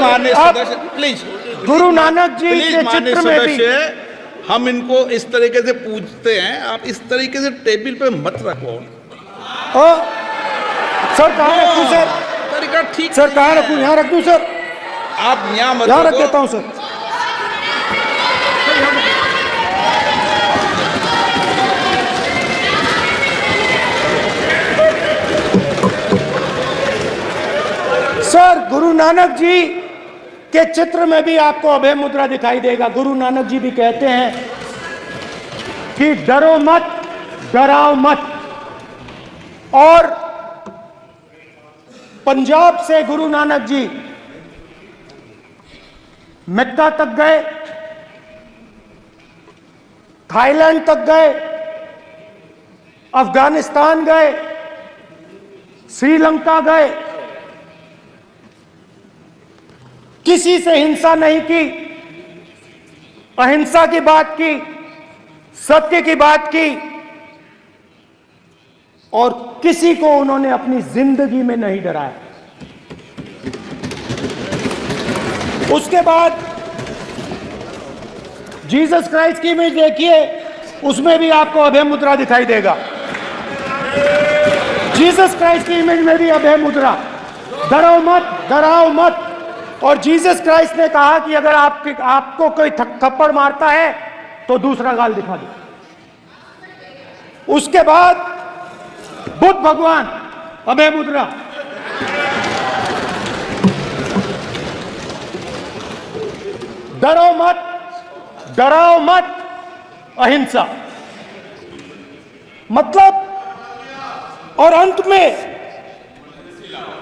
माननीय सदस्य प्लीज, गुरु नानक जी के माननीय चित्र में भी हम इनको इस तरीके से पूछते हैं, आप इस तरीके से टेबल पे मत रखो। सर कहाँ रखूं सर? तरीका ठीक सर कहाँ रखूं? यहाँ रख दूं सर? आप यहाँ मत यहाँ रख देता हूँ सर। सर गुरु नानक जी के चित्र में भी आपको अभय मुद्रा दिखाई देगा। गुरु नानक जी भी कहते हैं कि डरो मत, डराओ मत। और पंजाब से गुरु नानक जी मक्का तक गए, थाईलैंड तक गए, अफगानिस्तान गए, श्रीलंका गए, किसी से हिंसा नहीं की, अहिंसा की बात की, सत्य की बात की, और किसी को उन्होंने अपनी जिंदगी में नहीं डराया। उसके बाद जीसस क्राइस्ट की इमेज देखिए, उसमें भी आपको अभय मुद्रा दिखाई देगा। जीसस क्राइस्ट की इमेज में भी अभय मुद्रा, डरो मत, डराओ मत। और जीसस क्राइस्ट ने कहा कि अगर आपको कोई थप्पड़ मारता है तो दूसरा गाल दिखा दो। उसके बाद बुद्ध भगवान, अभय मुद्रा, डरो मत, डराओ मत, अहिंसा। मतलब, और अंत में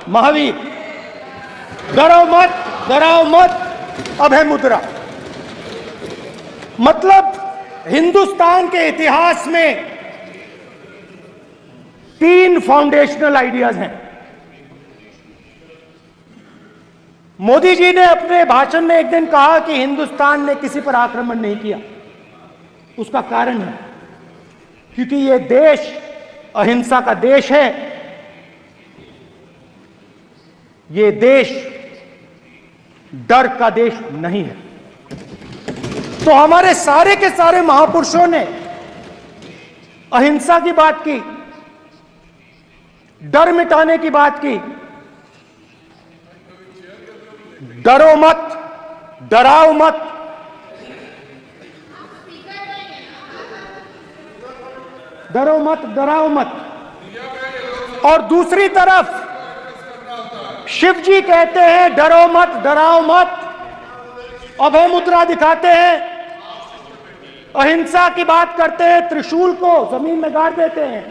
महावीर, डरो मत, डराओ मत, अभय मुद्रा। मतलब हिंदुस्तान के इतिहास में 3 फाउंडेशनल आइडियाज हैं। मोदी जी ने अपने भाषण में एक दिन कहा कि हिंदुस्तान ने किसी पर आक्रमण नहीं किया। उसका कारण है क्योंकि यह देश अहिंसा का देश है, यह देश डर का देश नहीं है। तो हमारे सारे के सारे महापुरुषों ने अहिंसा की बात की, डर मिटाने की बात की। डरो मत, डराओ मत। डरो मत, डराओ मत। और दूसरी तरफ शिव जी कहते हैं डरो मत, डराओ मत, अभय मुद्रा दिखाते हैं, अहिंसा की बात करते हैं, त्रिशूल को जमीन में गाड़ देते हैं।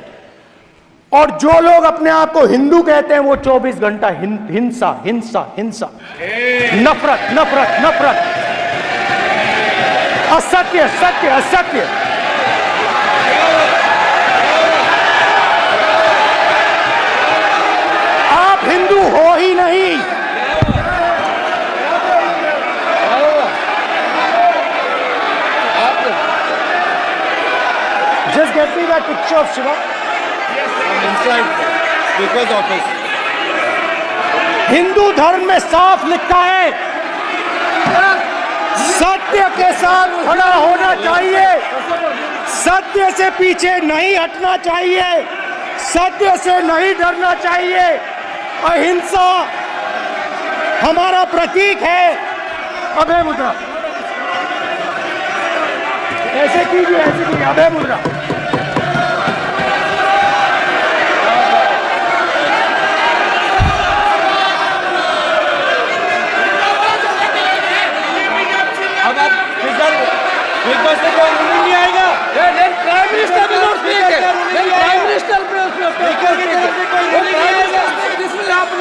और जो लोग अपने आप को हिंदू कहते हैं वो 24 घंटा हिंसा, हिंसा, हिंसा, नफरत, नफरत, नफरत, असत्य, सत्य, असत्य। आप हिंदू हो ही नहीं। Just get me that picture of Shiva. inside speaker's office. Hindu धर्म में साफ लिखा है, सत्य के साथ खड़ा होना चाहिए, सत्य से पीछे नहीं हटना चाहिए, सत्य से नहीं डरना चाहिए। अहिंसा हमारा प्रतीक है। अभय मुद्रा ऐसे कीजिए, ऐसे कीजिए, अभय मुद्रा। अब आप बिग बॉस से कोई रूलिंग नहीं आएगा। Prime minister will not speak, prime minister speaker की तरफ से कोई रूलिंग नहीं आएगा। This will happen,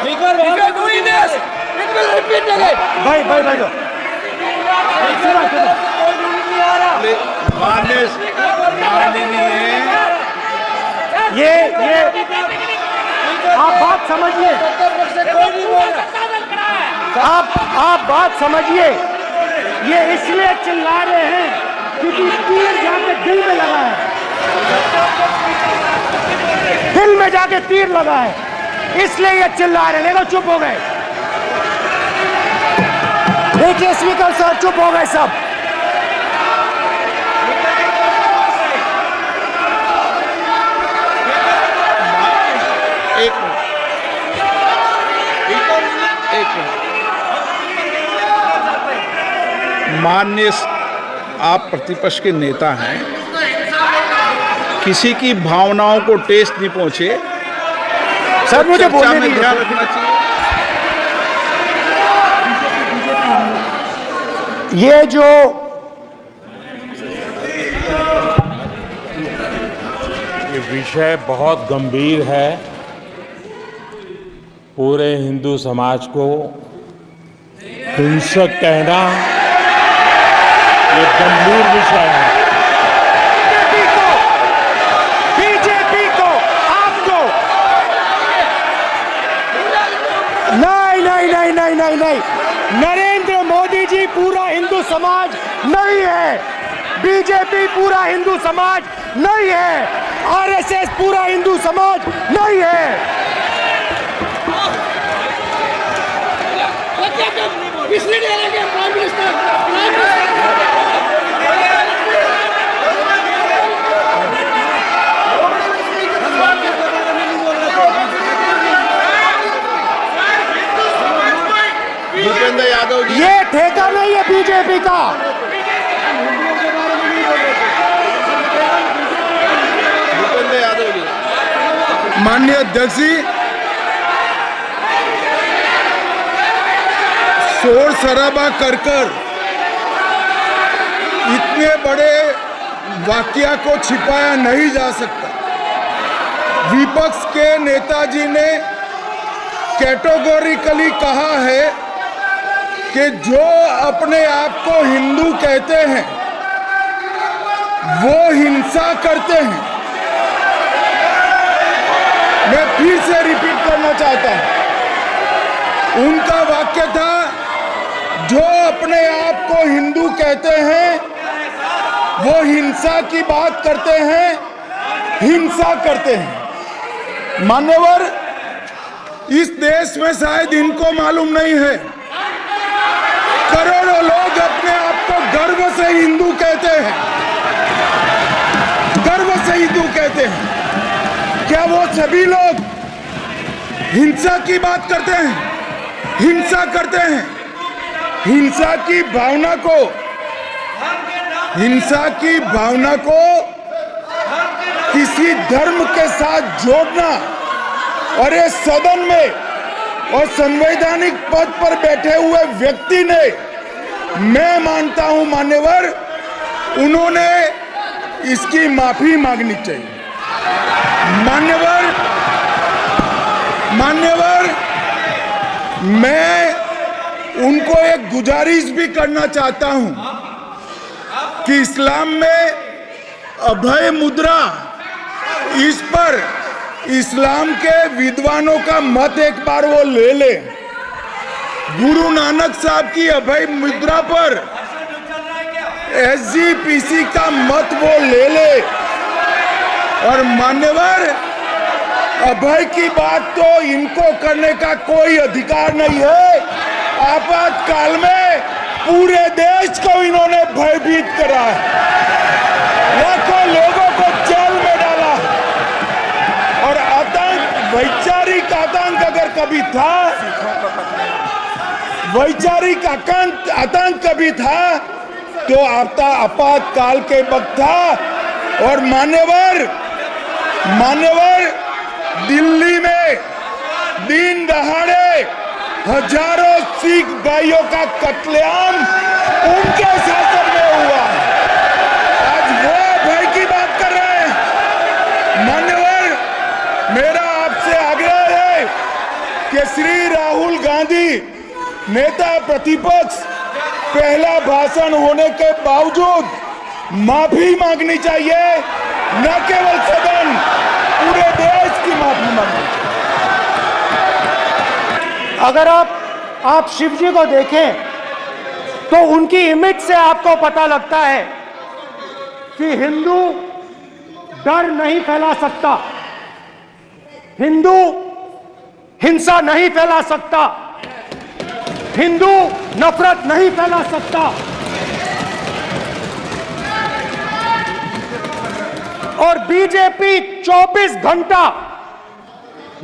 speaker if you doing this it will repeat again. भाई भाई भाई दो कोई रूलिंग नहीं आ रहा। ये आप बात समझिए, कोई नहीं बोल रहा। आप बात समझिए। ये इसलिए चिल्ला रहे हैं क्योंकि तीर जाके दिल में लगा है, दिल में जाके तीर लगा है, इसलिए ये चिल्ला रहे हैं। देखो चुप हो गए। देखिए स्पीकर साहब चुप हो गए सब। एक मिनट। माननीय आप प्रतिपक्ष के नेता हैं, किसी की भावनाओं को ठेस नहीं पहुंचे। सर मुझे चर्चा बोलने में दीजिए। ध्यान रखना चाहिए। ये जो ये विषय बहुत गंभीर है। पूरे हिंदू समाज को हिंसक कहना ये गंभीर विषय है। बीजेपी को आपको नहीं, नरेंद्र मोदी जी पूरा हिंदू समाज नहीं है, बीजेपी पूरा हिंदू समाज नहीं है, आरएसएस पूरा हिंदू समाज नहीं है। इसलिए डालेंगे प्राइम मिनिस्टर भूपेंद्र यादव जी, ये ठेका नहीं है बीजेपी का। भूपेंद्र यादव जी, माननीय अध्यक्ष जी, शोर शराबा कर इतने बड़े वाकया को छिपाया नहीं जा सकता। विपक्ष के नेताजी ने कैटेगोरिकली कहा है कि जो अपने आप को हिंदू कहते हैं वो हिंसा करते हैं। मैं फिर से रिपीट करना चाहता हूं, उनका वाक्य था जो अपने आप को हिंदू कहते हैं वो हिंसा की बात करते हैं, हिंसा करते हैं। मान्यवर, इस देश में शायद इनको मालूम नहीं है, करोड़ों लोग अपने आप को गर्व से हिंदू कहते हैं, गर्व से हिंदू कहते हैं। क्या वो सभी लोग हिंसा की बात करते हैं? हिंसा करते हैं। हिंसा की भावना को किसी धर्म के साथ जोड़ना और ये सदन में और संवैधानिक पद पर बैठे हुए व्यक्ति ने, मैं मानता हूं मान्यवर, उन्होंने इसकी माफी मांगनी चाहिए। मान्यवर, मैं उनको एक गुजारिश भी करना चाहता हूं कि इस्लाम में अभय मुद्रा, इस पर इस्लाम के विद्वानों का मत एक बार वो ले ले। गुरु नानक साहब की अभय मुद्रा पर एसजीपीसी का मत वो ले ले। और मान्यवर, अभय की बात तो इनको करने का कोई अधिकार नहीं है। आपातकाल में पूरे देश को इन्होंने भयभीत करा है, लाखों लोगों को जेल में डाला और आतंक, वैचारिक आतंक अगर कभी था, वैचारिक आतंक कभी था तो आपातकाल के वक्त था। और मान्यवर, दिल्ली में दिन दहाड़े हजारों सिख भाइयों का कत्लेआम उनके शासन में हुआ। आज वो भय की बात कर रहे हैं। मान्यवर, मेरा आपसे आग्रह है कि श्री राहुल गांधी, नेता प्रतिपक्ष, पहला भाषण होने के बावजूद माफी मांगनी चाहिए, न केवल सदन, पूरे देश की माफी मांगनी चाहिए। अगर आप शिव जी को देखें तो उनकी इमेज से आपको पता लगता है कि हिंदू डर नहीं फैला सकता, हिंदू हिंसा नहीं फैला सकता, हिंदू नफरत नहीं फैला सकता। और बीजेपी 24 घंटा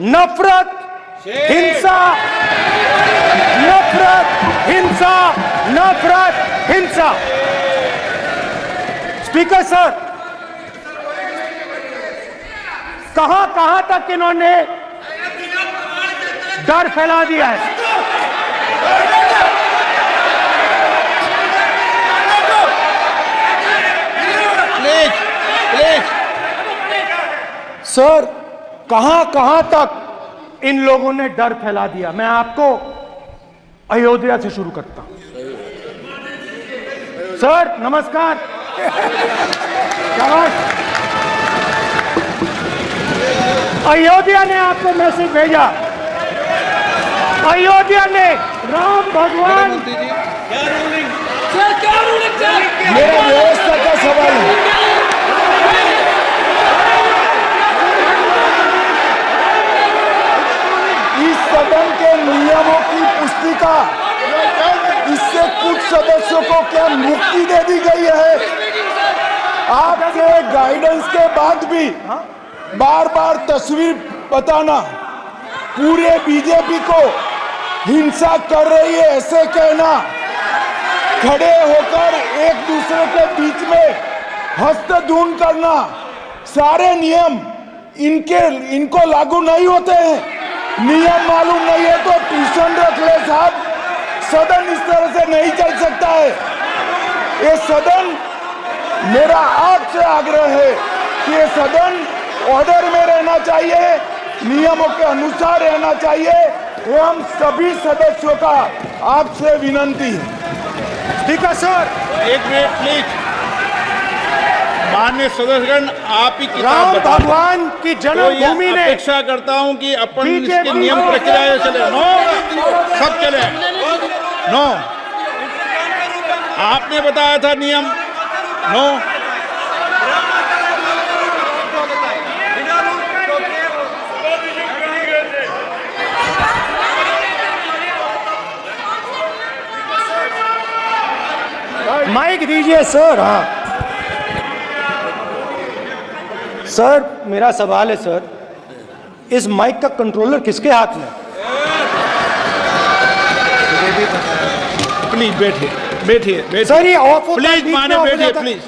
नफरत, हिंसा, नफरत, हिंसा, नफरत, हिंसा। स्पीकर सर, कहां कहां तक इन्होंने डर फैला दिया है। प्लीज प्लीज सर, कहां कहां तक इन लोगों ने डर फैला दिया। मैं आपको अयोध्या से शुरू करता हूं। सर नमस्कार। शाबाश। अयोध्या ने आपको मैसेज भेजा। अयोध्या ने राम भगवान, सर क्या रूलिंग सर? मेरा व्यवस्था का सवाल है। इस सदन के नियमों की पुस्तिका, इससे कुछ सदस्यों को क्या मुक्ति दे दी गई है? आपके गाइडेंस के बाद भी बार बार तस्वीर बताना, पूरे बीजेपी को हिंसा कर रही है ऐसे कहना, खड़े होकर एक दूसरे के बीच में हस्तधून करना, सारे नियम इनको लागू नहीं होते हैं। नियम मालूम नहीं है तो ट्यूशन रख ले साहब। सदन इस तरह से नहीं चल सकता है। ये सदन, मेरा आपसे आग्रह है कि ये सदन ऑर्डर में रहना चाहिए, नियमों के अनुसार रहना चाहिए। ये हम सभी सदस्यों का आपसे विनंती है। स्पीकर सर, एक मिनट प्लीज। माननीय सदस्यगण, आप ही किताब राम बताओ। भगवान की तो जन्मभूमि ये ने अपेक्षा करता हूं कि अपन बीजेपी इसके नियम को- प्रक्रिया चले। नो, सब चले। नो, आपने बताया था नियम। नो, माइक दीजिए सर। हाँ सर, मेरा सवाल है सर, इस माइक का कंट्रोलर किसके हाथ में? प्लीज बैठिए बैठिए बैठिए। सर ये ऑफ होता है, प्लीज बीच में माने ऑफ हो बैठिए जाता है। प्लीज।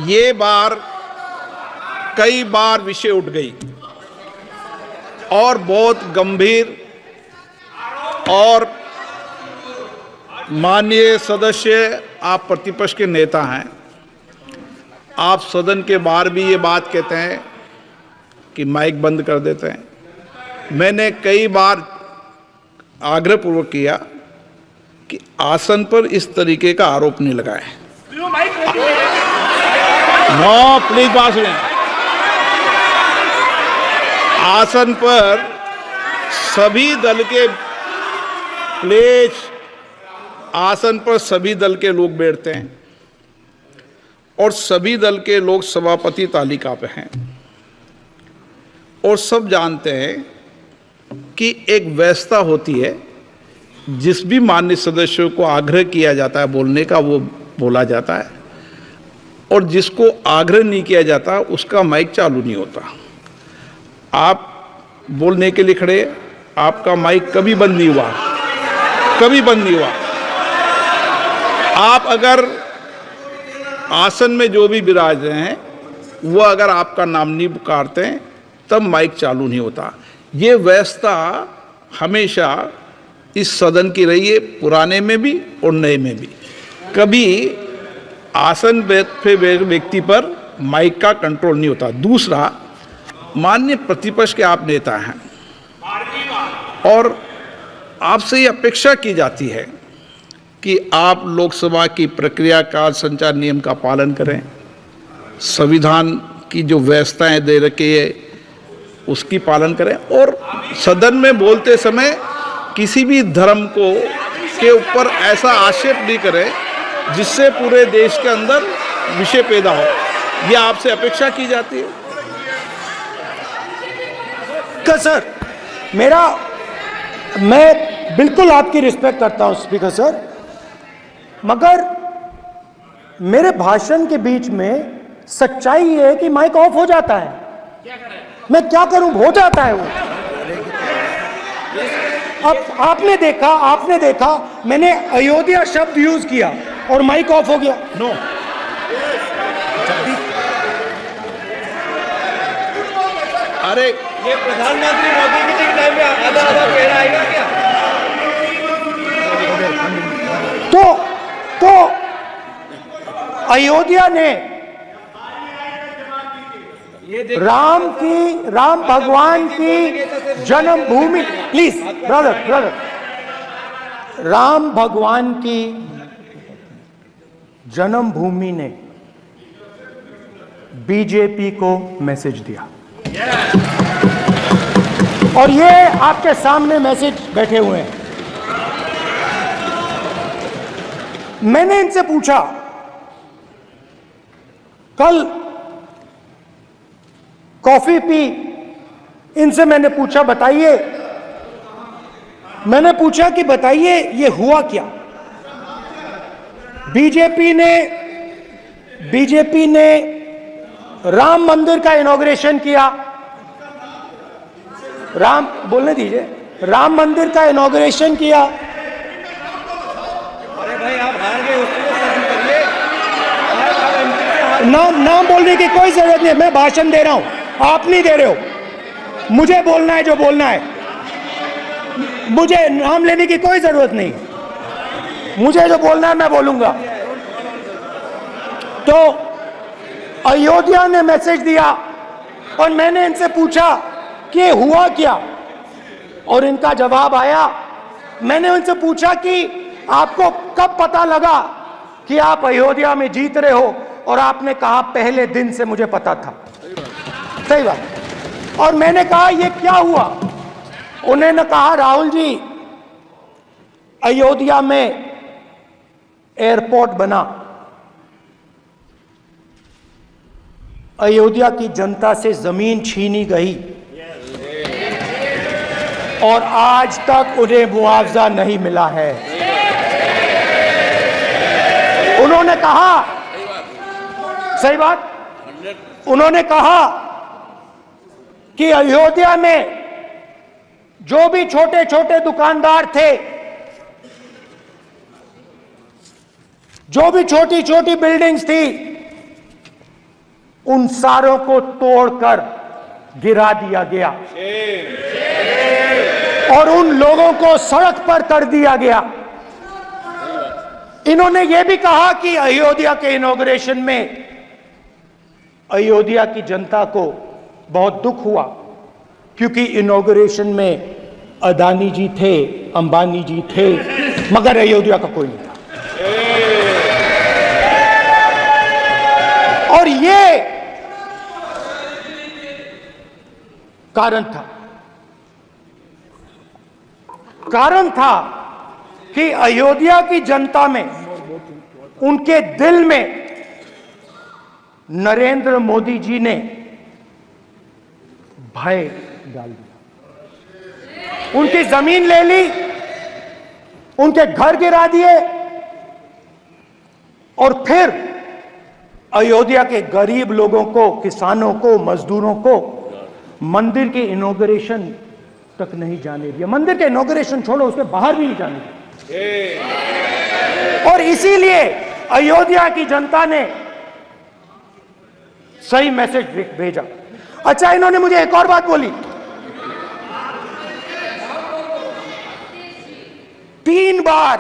ये बार कई बार विषय उठ गई और बहुत गंभीर, और माननीय सदस्य, आप प्रतिपक्ष के नेता हैं, आप सदन के बाहर भी ये बात कहते हैं कि माइक बंद कर देते हैं। मैंने कई बार आग्रहपूर्वक किया कि आसन पर इस तरीके का आरोप नहीं लगाएं। नो, प्लीज बात सुनिए। आसन पर सभी दल के, प्लीज, आसन पर सभी दल के लोग बैठते हैं और सभी दल के लोग सभापति तालिका पे हैं और सब जानते हैं कि एक व्यवस्था होती है, जिस भी माननीय सदस्यों को आग्रह किया जाता है बोलने का वो बोला जाता है, और जिसको आग्रह नहीं किया जाता उसका माइक चालू नहीं होता। आप बोलने के लिए खड़े, आपका माइक कभी बंद नहीं हुआ, कभी बंद नहीं हुआ। आप अगर आसन में जो भी विराज रहे हैं वो अगर आपका नाम नहीं पुकारते हैं तब माइक चालू नहीं होता। ये व्यवस्था हमेशा इस सदन की रही है, पुराने में भी और नए में भी। कभी आसन पे व्यक्ति पर माइक का कंट्रोल नहीं होता। दूसरा, माननीय प्रतिपक्ष के आप नेता हैं और आपसे ये अपेक्षा की जाती है कि आप लोकसभा की प्रक्रिया, कार्य संचार नियम का पालन करें, संविधान की जो व्यवस्थाएं दे रखी है उसकी पालन करें, और सदन में बोलते समय किसी भी धर्म को के ऊपर ऐसा आक्षेप नहीं करें जिससे पूरे देश के अंदर विषय पैदा हो। यह आपसे अपेक्षा की जाती है। सर, मैं बिल्कुल आपकी रिस्पेक्ट करता हूं स्पीकर सर, मगर मेरे भाषण के बीच में सच्चाई ये है कि माइक ऑफ हो जाता है। मैं क्या करूं, हो जाता है वो। अब आपने देखा मैंने अयोध्या शब्द यूज किया और माइक ऑफ हो गया। नो, अरे ये प्रधानमंत्री मोदी जी के टाइम में आधा आधा कह आएगा क्या? तो अयोध्या ने राम भगवान की जन्मभूमि, प्लीज ब्रदर, राम भगवान की जन्मभूमि ने बीजेपी को मैसेज दिया, और ये आपके सामने मैसेज बैठे हुए हैं। मैंने इनसे पूछा, कल कॉफी पी, इनसे मैंने पूछा कि बताइए ये हुआ क्या। बीजेपी ने राम मंदिर का इनॉग्रेशन किया, बोलने दीजिए, राम मंदिर का इनॉग्रेशन किया। अरे भाई आप हार गए, नाम बोलने की कोई जरूरत नहीं है, मैं भाषण दे रहा हूं, आप नहीं दे रहे हो। मुझे बोलना है जो बोलना है, मुझे नाम लेने की कोई जरूरत नहीं, मुझे जो बोलना है मैं बोलूंगा। तो अयोध्या ने मैसेज दिया और मैंने इनसे पूछा कि हुआ क्या, और इनका जवाब आया। मैंने उनसे पूछा कि आपको कब पता लगा कि आप अयोध्या में जीत रहे हो, और आपने कहा पहले दिन से मुझे पता था। सही बात। और मैंने कहा ये क्या हुआ, उन्होंने कहा राहुल जी अयोध्या में एयरपोर्ट बना, अयोध्या की जनता से जमीन छीनी गई और आज तक उन्हें मुआवजा नहीं मिला है। उन्होंने कहा, सही बात, उन्होंने कहा कि अयोध्या में जो भी छोटे छोटे दुकानदार थे, जो भी छोटी छोटी बिल्डिंग्स थी, उन सारों को तोड़कर गिरा दिया गया और उन लोगों को सड़क पर कर दिया गया। इन्होंने यह भी कहा कि अयोध्या के इनॉग्रेशन में अयोध्या की जनता को बहुत दुख हुआ, क्योंकि इनॉग्रेशन में अदानी जी थे, अंबानी जी थे, मगर अयोध्या का कोई नहीं था। और ये कारण था कि अयोध्या की जनता में, उनके दिल में नरेंद्र मोदी जी ने भय डाल दिया। उनकी जमीन ले ली, उनके घर गिरा दिए, और फिर अयोध्या के गरीब लोगों को, किसानों को, मजदूरों को मंदिर के इनॉग्रेशन तक नहीं जाने दिया। मंदिर के इनॉग्रेशन छोड़ो, उसके बाहर भी नहीं जाने दिया। और इसीलिए अयोध्या की जनता ने सही मैसेज भेजा। अच्छा, इन्होंने मुझे एक और बात बोली, 3 बार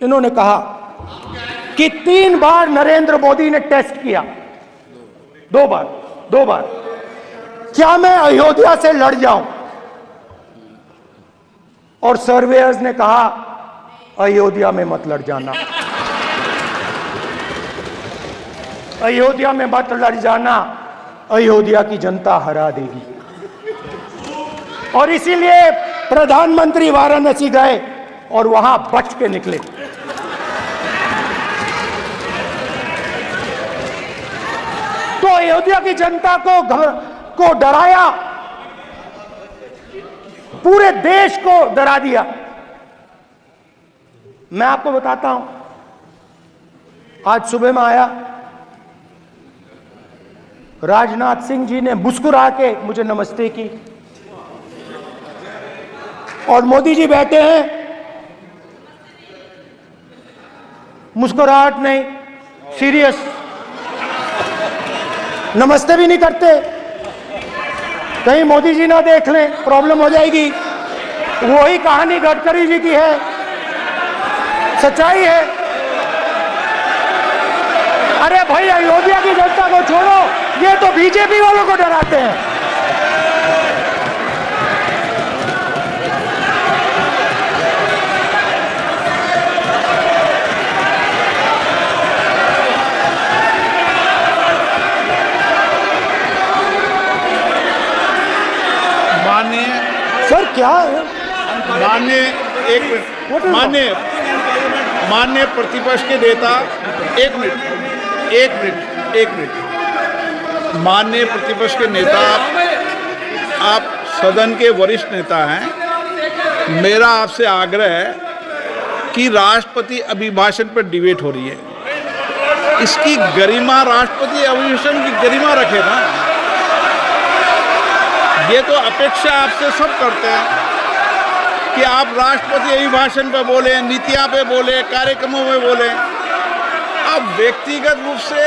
इन्होंने कहा कि 3 बार नरेंद्र मोदी ने टेस्ट किया, 2 बार क्या मैं अयोध्या से लड़ जाऊं, और सर्वेयर्स ने कहा अयोध्या में मत लड़ जाना, अयोध्या में मत लड़ जाना, अयोध्या की जनता हरा देगी। और इसीलिए प्रधानमंत्री वाराणसी गए और वहां बच के निकले। तो अयोध्या की जनता को डराया, पूरे देश को डरा दिया। मैं आपको बताता हूं, आज सुबह में आया, राजनाथ सिंह जी ने मुस्कुरा के मुझे नमस्ते की और मोदी जी बैठे हैं, मुस्कुराहट नहीं, सीरियस, नमस्ते भी नहीं करते। कहीं मोदी जी ना देख लें, प्रॉब्लम हो जाएगी। वही कहानी गडकरी जी की है, सच्चाई है। अरे भाई, अयोध्या की जनता को छोड़ो, ये तो बीजेपी वालों को डराते हैं। सर क्या है? माननीय प्रतिपक्ष के नेता, एक मिनट, माननीय प्रतिपक्ष के नेता, आप सदन के वरिष्ठ नेता हैं। मेरा आपसे आग्रह है कि राष्ट्रपति अभिभाषण पर डिबेट हो रही है, इसकी गरिमा, राष्ट्रपति अभिभाषण की गरिमा रखे ना। ये तो अपेक्षा आपसे सब करते हैं कि आप राष्ट्रपति अभिभाषण पे बोले, नीतियां पे बोले, कार्यक्रमों में बोले। अब व्यक्तिगत रूप से